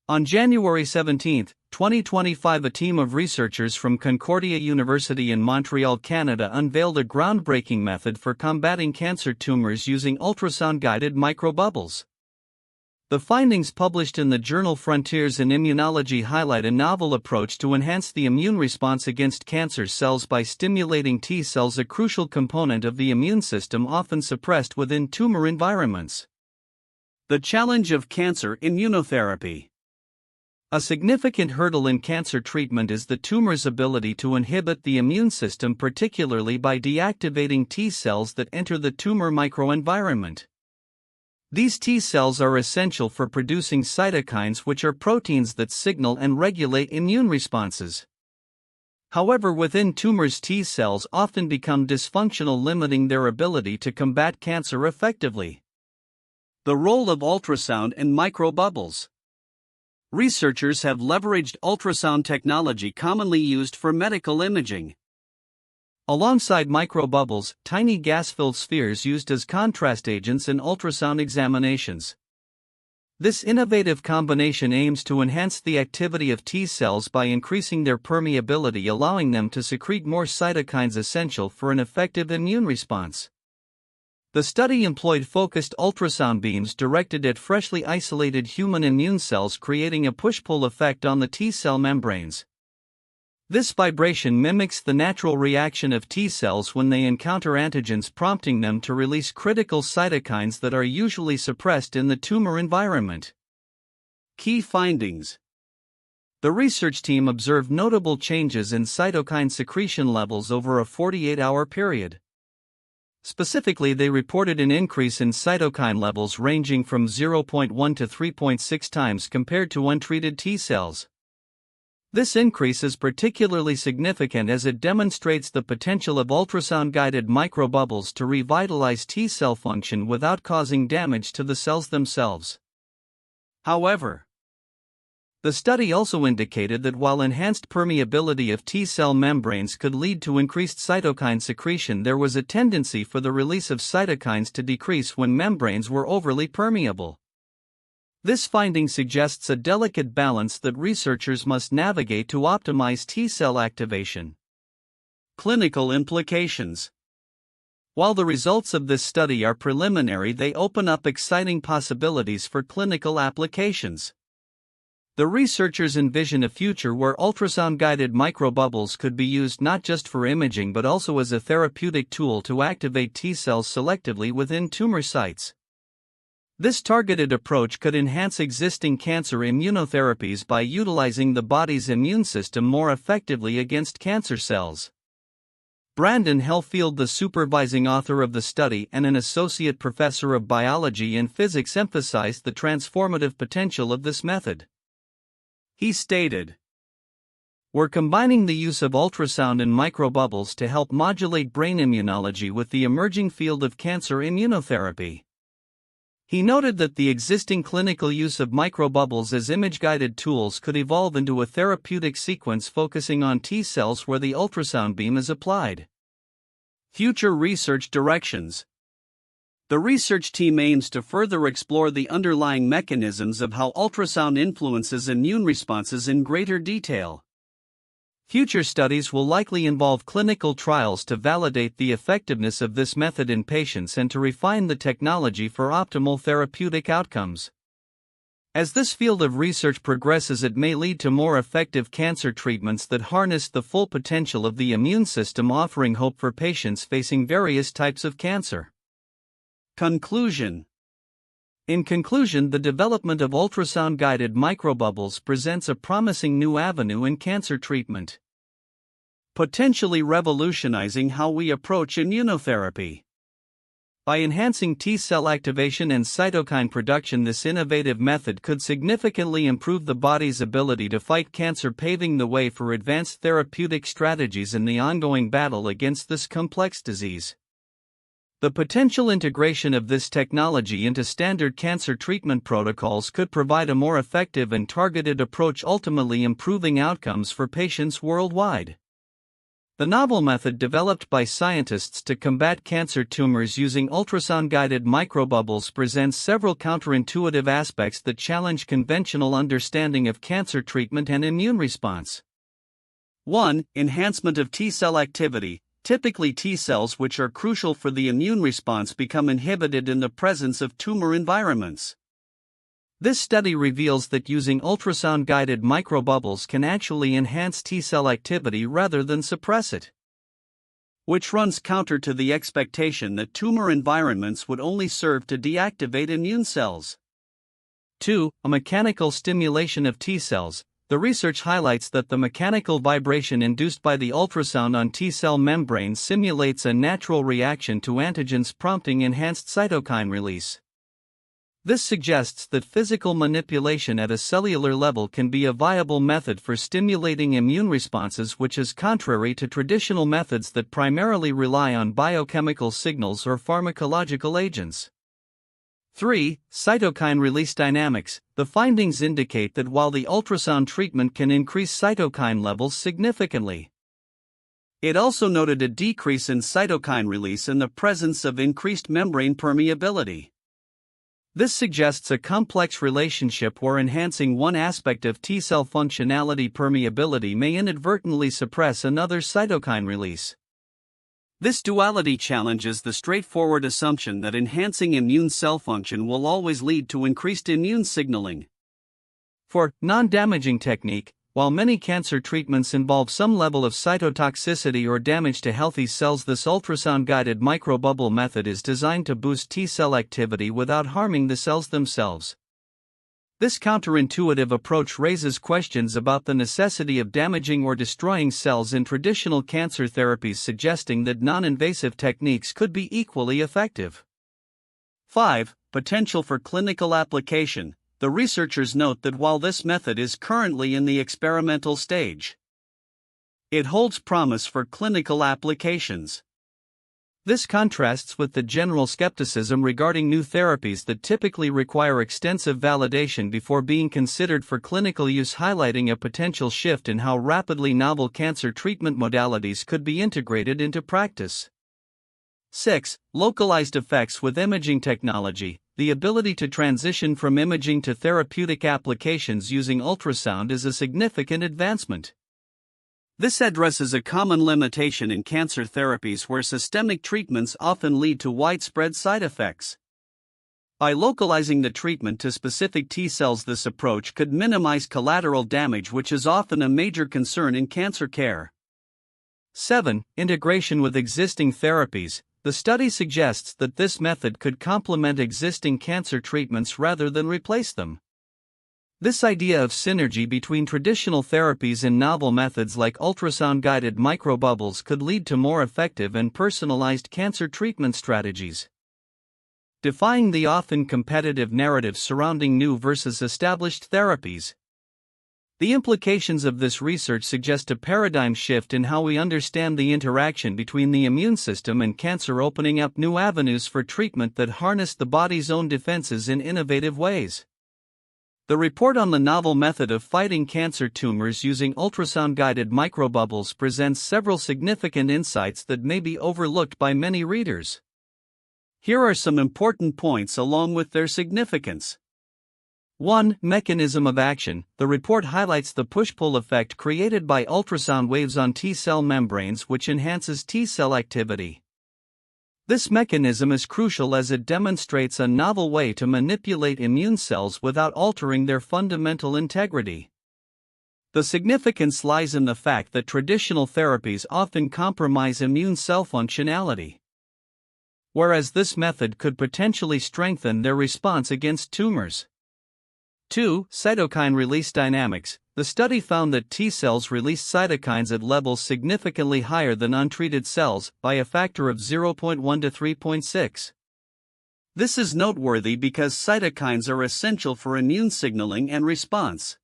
On January 17, 2025, a team of researchers from Concordia University in Montreal, Canada unveiled a groundbreaking method for combating cancer tumors using ultrasound-guided microbubbles. The findings published in the journal Frontiers in Immunology highlight a novel approach to enhance the immune response against cancer cells by stimulating T cells, a crucial component of the immune system often suppressed within tumor environments. The challenge of cancer immunotherapy. A significant hurdle in cancer treatment is the tumor's ability to inhibit the immune system, particularly by deactivating T cells that enter the tumor microenvironment. These T cells are essential for producing cytokines, which are proteins that signal and regulate immune responses. However, within tumors, T cells often become dysfunctional, limiting their ability to combat cancer effectively. The role of ultrasound and microbubbles. Researchers have leveraged ultrasound technology commonly used for medical imaging. Alongside microbubbles, tiny gas-filled spheres used as contrast agents in ultrasound examinations. This innovative combination aims to enhance the activity of T cells by increasing their permeability, allowing them to secrete more cytokines essential for an effective immune response. The study employed focused ultrasound beams directed at freshly isolated human immune cells, creating a push-pull effect on the T cell membranes. This vibration mimics the natural reaction of T cells when they encounter antigens, prompting them to release critical cytokines that are usually suppressed in the tumor environment. Key findings. The research team observed notable changes in cytokine secretion levels over a 48-hour period. Specifically, they reported an increase in cytokine levels ranging from 0.1 to 3.6 times compared to untreated T cells. This increase is particularly significant as it demonstrates the potential of ultrasound-guided microbubbles to revitalize T cell function without causing damage to the cells themselves. However, the study also indicated that while enhanced permeability of T cell membranes could lead to increased cytokine secretion, there was a tendency for the release of cytokines to decrease when membranes were overly permeable. This finding suggests a delicate balance that researchers must navigate to optimize T cell activation. Clinical implications. While the results of this study are preliminary, they open up exciting possibilities for clinical applications. The researchers envision a future where ultrasound-guided microbubbles could be used not just for imaging but also as a therapeutic tool to activate T cells selectively within tumor sites. This targeted approach could enhance existing cancer immunotherapies by utilizing the body's immune system more effectively against cancer cells. Brandon Hellfield, the supervising author of the study and an associate professor of biology and physics, emphasized the transformative potential of this method. He stated, "We're combining the use of ultrasound and microbubbles to help modulate brain immunology with the emerging field of cancer immunotherapy." He noted that the existing clinical use of microbubbles as image-guided tools could evolve into a therapeutic sequence focusing on T cells where the ultrasound beam is applied. Future research directions. The research team aims to further explore the underlying mechanisms of how ultrasound influences immune responses in greater detail. Future studies will likely involve clinical trials to validate the effectiveness of this method in patients and to refine the technology for optimal therapeutic outcomes. As this field of research progresses, it may lead to more effective cancer treatments that harness the full potential of the immune system, offering hope for patients facing various types of cancer. Conclusion. In conclusion, the development of ultrasound-guided microbubbles presents a promising new avenue in cancer treatment, potentially revolutionizing how we approach immunotherapy. By enhancing T cell activation and cytokine production, this innovative method could significantly improve the body's ability to fight cancer, paving the way for advanced therapeutic strategies in the ongoing battle against this complex disease. The potential integration of this technology into standard cancer treatment protocols could provide a more effective and targeted approach, ultimately improving outcomes for patients worldwide. The novel method developed by scientists to combat cancer tumors using ultrasound-guided microbubbles presents several counterintuitive aspects that challenge conventional understanding of cancer treatment and immune response. 1. Enhancement of T-cell activity. Typically, T-cells, which are crucial for the immune response, become inhibited in the presence of tumor environments. This study reveals that using ultrasound-guided microbubbles can actually enhance T-cell activity rather than suppress it, which runs counter to the expectation that tumor environments would only serve to deactivate immune cells. 2. A mechanical stimulation of T-cells. The research highlights that the mechanical vibration induced by the ultrasound on T-cell membranes simulates a natural reaction to antigens, prompting enhanced cytokine release. This suggests that physical manipulation at a cellular level can be a viable method for stimulating immune responses, which is contrary to traditional methods that primarily rely on biochemical signals or pharmacological agents. 3. Cytokine release dynamics. The findings indicate that while the ultrasound treatment can increase cytokine levels significantly, it also noted a decrease in cytokine release in the presence of increased membrane permeability. This suggests a complex relationship where enhancing one aspect of T-cell functionality, permeability, may inadvertently suppress another, cytokine release. This duality challenges the straightforward assumption that enhancing immune cell function will always lead to increased immune signaling. 4. Non-damaging technique. While many cancer treatments involve some level of cytotoxicity or damage to healthy cells, this ultrasound-guided microbubble method is designed to boost T-cell activity without harming the cells themselves. This counterintuitive approach raises questions about the necessity of damaging or destroying cells in traditional cancer therapies, suggesting that non-invasive techniques could be equally effective. 5. Potential for clinical application. The researchers note that while this method is currently in the experimental stage, it holds promise for clinical applications. This contrasts with the general skepticism regarding new therapies that typically require extensive validation before being considered for clinical use, highlighting a potential shift in how rapidly novel cancer treatment modalities could be integrated into practice. 6. Localized effects with imaging technology. The ability to transition from imaging to therapeutic applications using ultrasound is a significant advancement. This addresses a common limitation in cancer therapies where systemic treatments often lead to widespread side effects. By localizing the treatment to specific T cells, this approach could minimize collateral damage, which is often a major concern in cancer care. 7. Integration with existing therapies. The study suggests that this method could complement existing cancer treatments rather than replace them. This idea of synergy between traditional therapies and novel methods like ultrasound-guided microbubbles could lead to more effective and personalized cancer treatment strategies. Defying the often competitive narrative surrounding new versus established therapies. The implications of this research suggest a paradigm shift in how we understand the interaction between the immune system and cancer, opening up new avenues for treatment that harness the body's own defenses in innovative ways. The report on the novel method of fighting cancer tumors using ultrasound-guided microbubbles presents several significant insights that may be overlooked by many readers. Here are some important points along with their significance. 1. Mechanism of action. The report highlights the push-pull effect created by ultrasound waves on T-cell membranes, which enhances T-cell activity. This mechanism is crucial as it demonstrates a novel way to manipulate immune cells without altering their fundamental integrity. The significance lies in the fact that traditional therapies often compromise immune cell functionality, whereas this method could potentially strengthen their response against tumors. 2. Cytokine release dynamics. The study found that T cells release cytokines at levels significantly higher than untreated cells, by a factor of 0.1 to 3.6. This is noteworthy because cytokines are essential for immune signaling and response.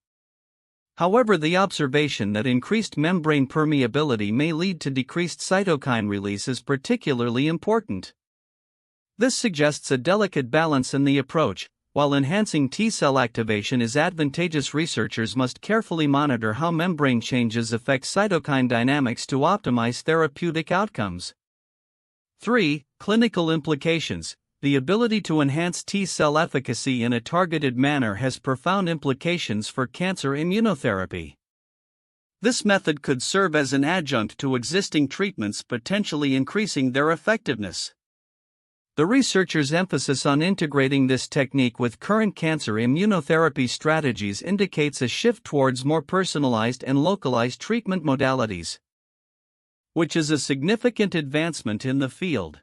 However, the observation that increased membrane permeability may lead to decreased cytokine release is particularly important. This suggests a delicate balance in the approach, While enhancing T-cell activation is advantageous, researchers must carefully monitor how membrane changes affect cytokine dynamics to optimize therapeutic outcomes. 3. Clinical implications. The ability to enhance T-cell efficacy in a targeted manner has profound implications for cancer immunotherapy. This method could serve as an adjunct to existing treatments, potentially increasing their effectiveness. The researchers' emphasis on integrating this technique with current cancer immunotherapy strategies indicates a shift towards more personalized and localized treatment modalities, which is a significant advancement in the field.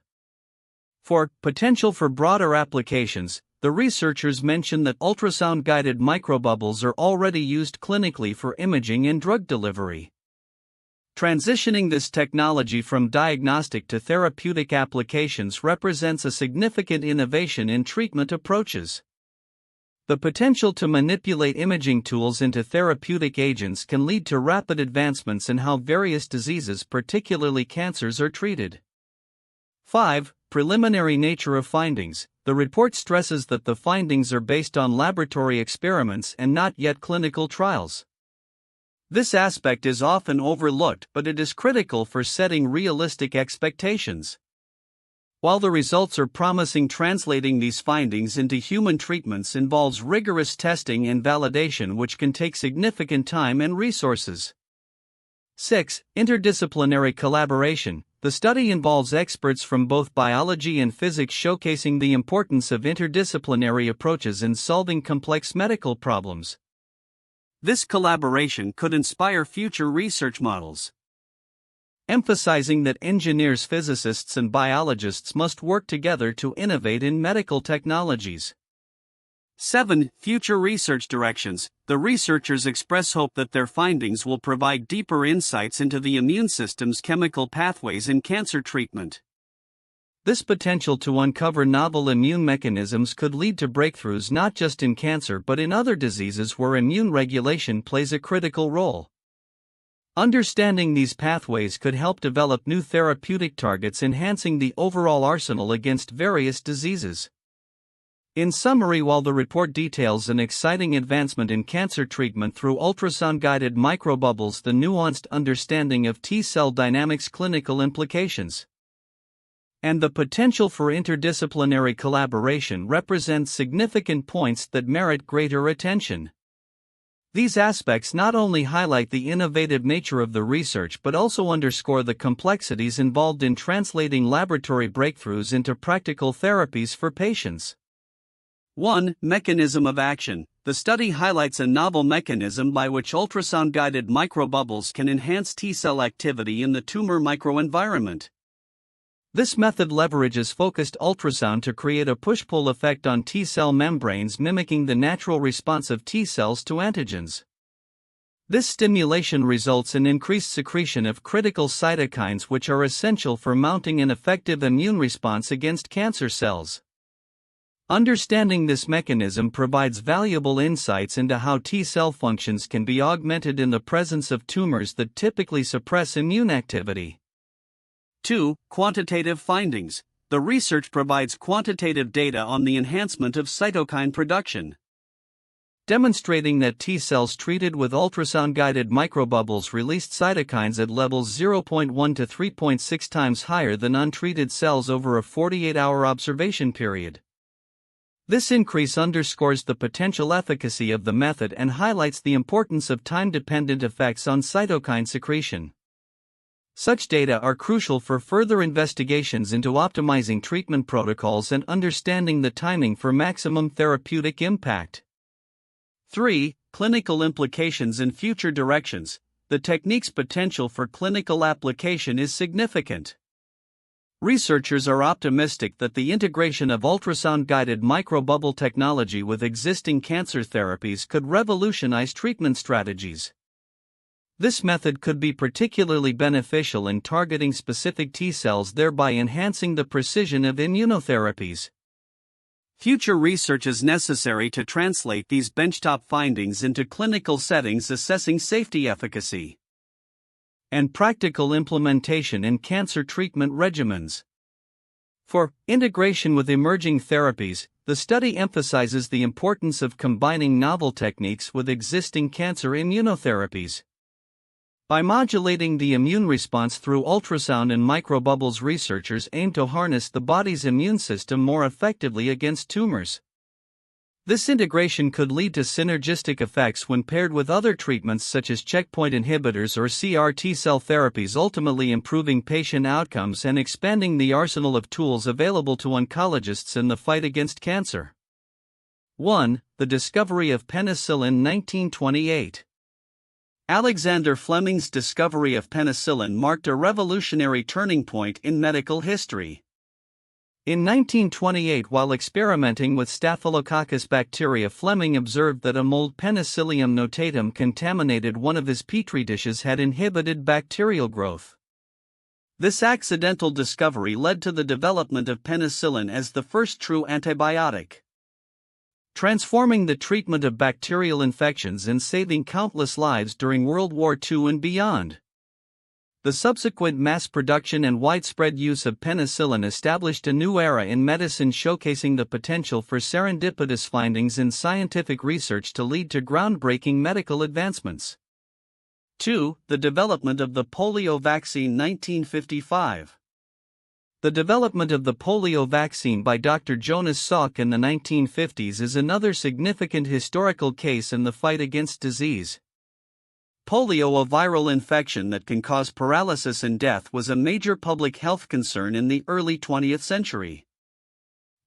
For potential for broader applications, the researchers mention that ultrasound-guided microbubbles are already used clinically for imaging and drug delivery. Transitioning this technology from diagnostic to therapeutic applications represents a significant innovation in treatment approaches. The potential to manipulate imaging tools into therapeutic agents can lead to rapid advancements in how various diseases, particularly cancers, are treated. 5. Preliminary nature of findings. The report stresses that the findings are based on laboratory experiments and not yet clinical trials. This aspect is often overlooked, but it is critical for setting realistic expectations. While the results are promising, translating these findings into human treatments involves rigorous testing and validation, which can take significant time and resources. 6. Interdisciplinary collaboration. The study involves experts from both biology and physics, showcasing the importance of interdisciplinary approaches in solving complex medical problems. This collaboration could inspire future research models, emphasizing that engineers, physicists, and biologists must work together to innovate in medical technologies. 7. Future research directions. The researchers express hope that their findings will provide deeper insights into the immune system's chemical pathways in cancer treatment. This potential to uncover novel immune mechanisms could lead to breakthroughs not just in cancer but in other diseases where immune regulation plays a critical role. Understanding these pathways could help develop new therapeutic targets, enhancing the overall arsenal against various diseases. In summary, while the report details an exciting advancement in cancer treatment through ultrasound-guided microbubbles, the nuanced understanding of T-cell dynamics, clinical implications, and the potential for interdisciplinary collaboration represents significant points that merit greater attention. These aspects not only highlight the innovative nature of the research but also underscore the complexities involved in translating laboratory breakthroughs into practical therapies for patients. 1. Mechanism of action. The study highlights a novel mechanism by which ultrasound-guided microbubbles can enhance T-cell activity in the tumor microenvironment. This method leverages focused ultrasound to create a push-pull effect on T-cell membranes, mimicking the natural response of T-cells to antigens. This stimulation results in increased secretion of critical cytokines, which are essential for mounting an effective immune response against cancer cells. Understanding this mechanism provides valuable insights into how T-cell functions can be augmented in the presence of tumors that typically suppress immune activity. 2. Quantitative findings. The research provides quantitative data on the enhancement of cytokine production, demonstrating that T-cells treated with ultrasound-guided microbubbles released cytokines at levels 0.1 to 3.6 times higher than untreated cells over a 48-hour observation period. This increase underscores the potential efficacy of the method and highlights the importance of time-dependent effects on cytokine secretion. Such data are crucial for further investigations into optimizing treatment protocols and understanding the timing for maximum therapeutic impact. 3. Clinical implications and future directions. The technique's potential for clinical application is significant. Researchers are optimistic that the integration of ultrasound-guided microbubble technology with existing cancer therapies could revolutionize treatment strategies. This method could be particularly beneficial in targeting specific T-cells, thereby enhancing the precision of immunotherapies. Future research is necessary to translate these benchtop findings into clinical settings, assessing safety, efficacy, and practical implementation in cancer treatment regimens. For integration with emerging therapies, the study emphasizes the importance of combining novel techniques with existing cancer immunotherapies. By modulating the immune response through ultrasound and microbubbles, researchers aim to harness the body's immune system more effectively against tumors. This integration could lead to synergistic effects when paired with other treatments such as checkpoint inhibitors or CAR T-cell therapies, ultimately improving patient outcomes and expanding the arsenal of tools available to oncologists in the fight against cancer. 1. The discovery of penicillin 1928. Alexander Fleming's discovery of penicillin marked a revolutionary turning point in medical history. In 1928, while experimenting with Staphylococcus bacteria, Fleming observed that a mold, Penicillium notatum, contaminated one of his petri dishes, had inhibited bacterial growth. This accidental discovery led to the development of penicillin as the first true antibiotic, transforming the treatment of bacterial infections and saving countless lives during World War II and beyond. The subsequent mass production and widespread use of penicillin established a new era in medicine, showcasing the potential for serendipitous findings in scientific research to lead to groundbreaking medical advancements. 2. The development of the polio vaccine 1955. The development of the polio vaccine by Dr. Jonas Salk in the 1950s is another significant historical case in the fight against disease. Polio, a viral infection that can cause paralysis and death, was a major public health concern in the early 20th century.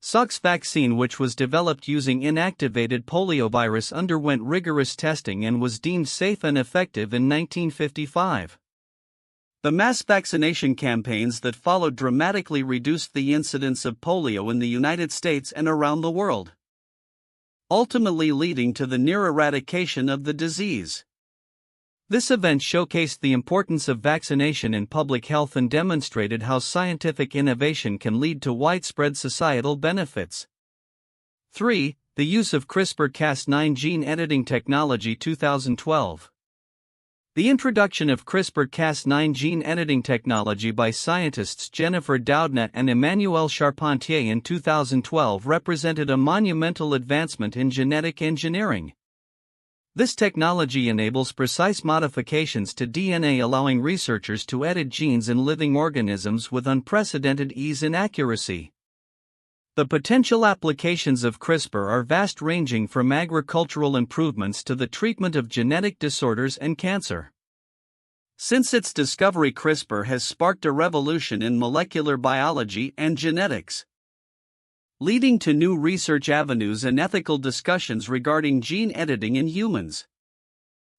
Salk's vaccine, which was developed using inactivated poliovirus, underwent rigorous testing and was deemed safe and effective in 1955. The mass vaccination campaigns that followed dramatically reduced the incidence of polio in the United States and around the world, ultimately leading to the near eradication of the disease. This event showcased the importance of vaccination in public health and demonstrated how scientific innovation can lead to widespread societal benefits. 3. The use of CRISPR-Cas9 gene editing technology 2012. The introduction of CRISPR-Cas9 gene editing technology by scientists Jennifer Doudna and Emmanuelle Charpentier in 2012 represented a monumental advancement in genetic engineering. This technology enables precise modifications to DNA, allowing researchers to edit genes in living organisms with unprecedented ease and accuracy. The potential applications of CRISPR are vast, ranging from agricultural improvements to the treatment of genetic disorders and cancer. Since its discovery, CRISPR has sparked a revolution in molecular biology and genetics, leading to new research avenues and ethical discussions regarding gene editing in humans.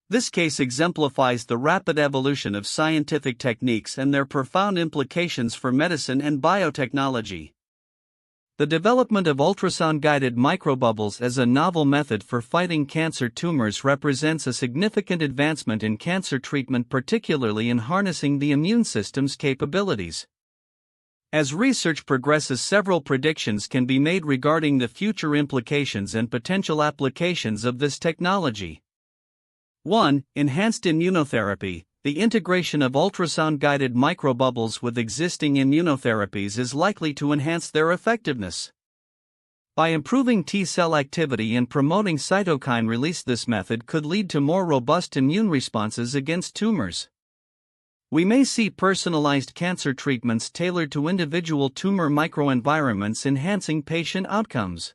This case exemplifies the rapid evolution of scientific techniques and their profound implications for medicine and biotechnology. The development of ultrasound-guided microbubbles as a novel method for fighting cancer tumors represents a significant advancement in cancer treatment, particularly in harnessing the immune system's capabilities. As research progresses, several predictions can be made regarding the future implications and potential applications of this technology. 1. Enhanced immunotherapy. The integration of ultrasound-guided microbubbles with existing immunotherapies is likely to enhance their effectiveness. By improving T-cell activity and promoting cytokine release, this method could lead to more robust immune responses against tumors. We may see personalized cancer treatments tailored to individual tumor microenvironments, enhancing patient outcomes.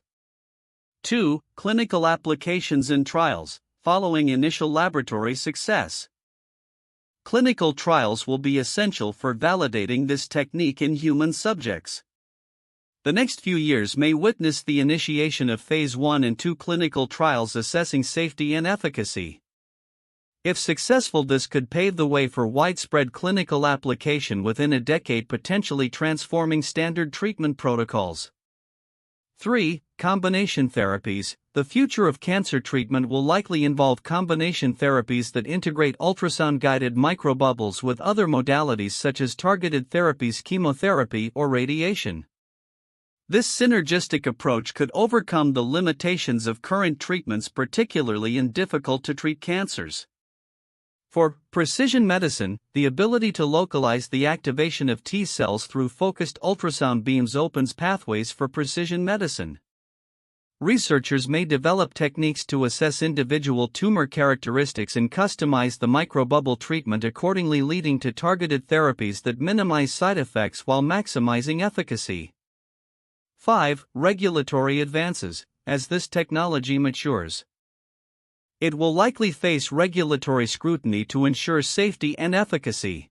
2. Clinical applications and trials. Following initial laboratory success, clinical trials will be essential for validating this technique in human subjects. The next few years may witness the initiation of Phase 1 and 2 clinical trials assessing safety and efficacy. If successful, this could pave the way for widespread clinical application within a decade, potentially transforming standard treatment protocols. 3. Combination therapies. The future of cancer treatment will likely involve combination therapies that integrate ultrasound-guided microbubbles with other modalities such as targeted therapies, chemotherapy, or radiation. This synergistic approach could overcome the limitations of current treatments, particularly in difficult-to-treat cancers. For precision medicine, the ability to localize the activation of T cells through focused ultrasound beams opens pathways for precision medicine. Researchers may develop techniques to assess individual tumor characteristics and customize the microbubble treatment accordingly, leading to targeted therapies that minimize side effects while maximizing efficacy. 5. Regulatory advances. As this technology matures, it will likely face regulatory scrutiny to ensure safety and efficacy.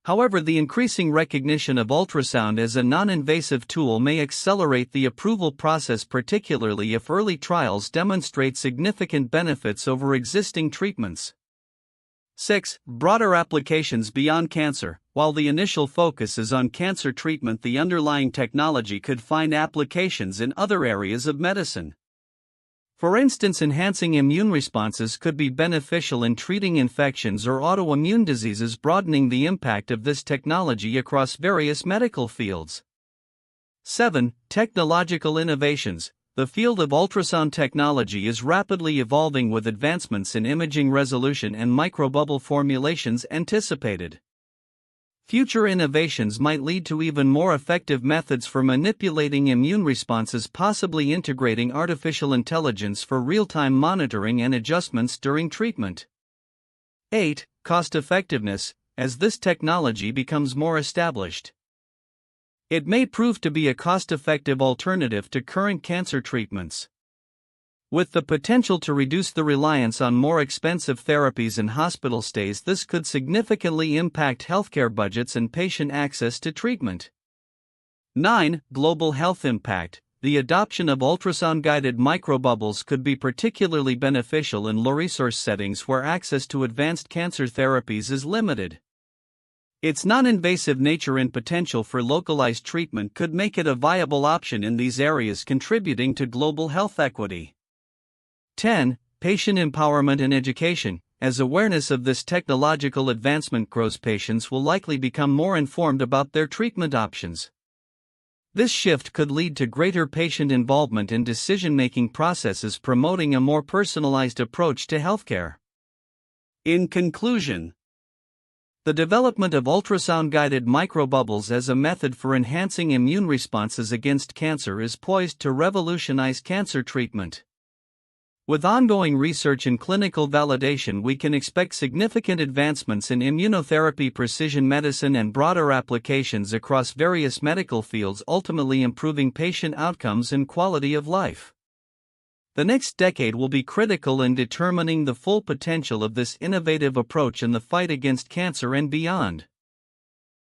However, the increasing recognition of ultrasound as a non-invasive tool may accelerate the approval process, particularly if early trials demonstrate significant benefits over existing treatments. 6. Broader applications beyond cancer. While the initial focus is on cancer treatment, the underlying technology could find applications in other areas of medicine. For instance, enhancing immune responses could be beneficial in treating infections or autoimmune diseases, broadening the impact of this technology across various medical fields. 7. Technological innovations. The field of ultrasound technology is rapidly evolving, with advancements in imaging resolution and microbubble formulations anticipated. Future innovations might lead to even more effective methods for manipulating immune responses, possibly integrating artificial intelligence for real-time monitoring and adjustments during treatment. 8. Cost-effectiveness. As this technology becomes more established, it may prove to be a cost-effective alternative to current cancer treatments, with the potential to reduce the reliance on more expensive therapies and hospital stays. This could significantly impact healthcare budgets and patient access to treatment. 9. Global health impact. The adoption of ultrasound-guided microbubbles could be particularly beneficial in low-resource settings where access to advanced cancer therapies is limited. Its non-invasive nature and potential for localized treatment could make it a viable option in these areas, contributing to global health equity. 10. Patient empowerment and education. As awareness of this technological advancement grows, patients will likely become more informed about their treatment options. This shift could lead to greater patient involvement in decision-making processes, promoting a more personalized approach to healthcare. In conclusion, the development of ultrasound-guided microbubbles as a method for enhancing immune responses against cancer is poised to revolutionize cancer treatment. With ongoing research and clinical validation, we can expect significant advancements in immunotherapy, precision medicine, and broader applications across various medical fields, ultimately improving patient outcomes and quality of life. The next decade will be critical in determining the full potential of this innovative approach in the fight against cancer and beyond.